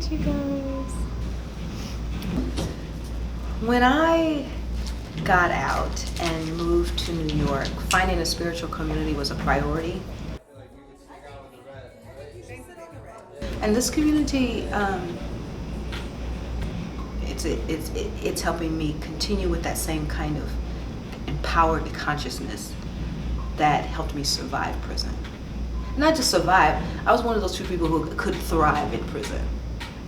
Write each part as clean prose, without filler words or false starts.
night, you guys. When I got out and moved to New York, finding a spiritual community was a priority. And this community, it's helping me continue with that same kind of empowered consciousness that helped me survive prison. Not just survive, I was one of those few people who could thrive in prison.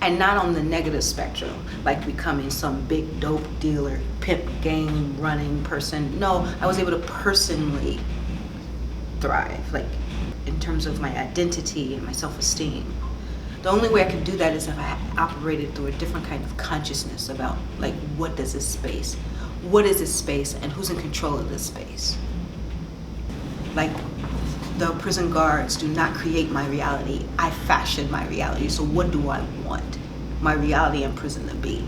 And not on the negative spectrum, like becoming some big dope dealer, pimp gang running person. No, I was able to personally thrive, like in terms of my identity and my self-esteem. The only way I could do that is if I operated through a different kind of consciousness about, like, what is this space? What is this space and who's in control of this space? Like, the prison guards do not create my reality. I fashion my reality. So what do I want my reality in prison to be?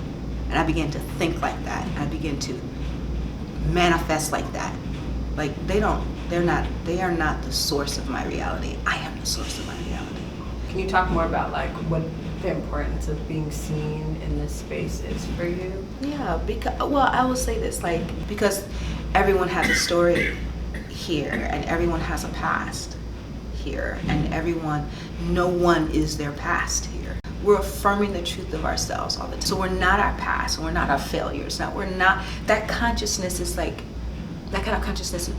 And I began to think like that. And I began to manifest like that. Like, they are not the source of my reality. I am the source of my reality. Can you talk more about like what the importance of being seen in this space is for you? Yeah, I will say this, like, because everyone has a story here and everyone has a past here, and no one is their past here. We're affirming the truth of ourselves all the time. So we're not our past, we're not our failures. That consciousness is like, that kind of consciousness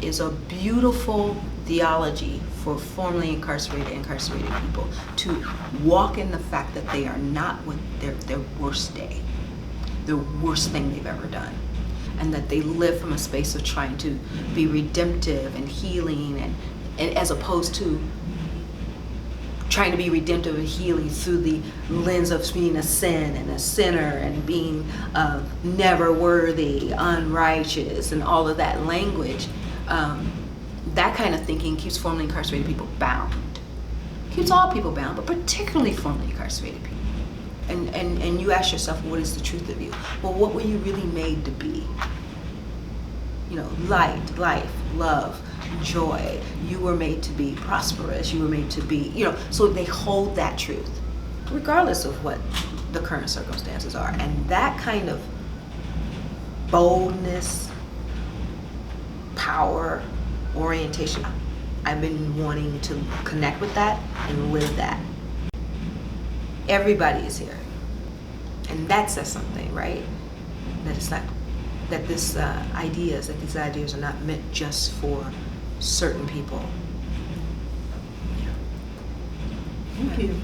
is a beautiful theology for formerly incarcerated people to walk in the fact that they are not what their worst day, the worst thing they've ever done. And that they live from a space of trying to be redemptive and healing, and as opposed to trying to be redemptive and healing through the lens of being a sin and a sinner and being never worthy, unrighteous, and all of that language. That kind of thinking keeps formerly incarcerated people bound. Keeps all people bound, but particularly formerly incarcerated people. And you ask yourself, what is the truth of you? Well, what were you really made to be? You know, light, life, love, joy. You were made to be prosperous. You were made to be, so they hold that truth, regardless of what the current circumstances are. And that kind of boldness, power, orientation, I've been wanting to connect with that and live that. Everybody is here. And that says something, right? That it's not, that these ideas are not meant just for certain people. Thank you.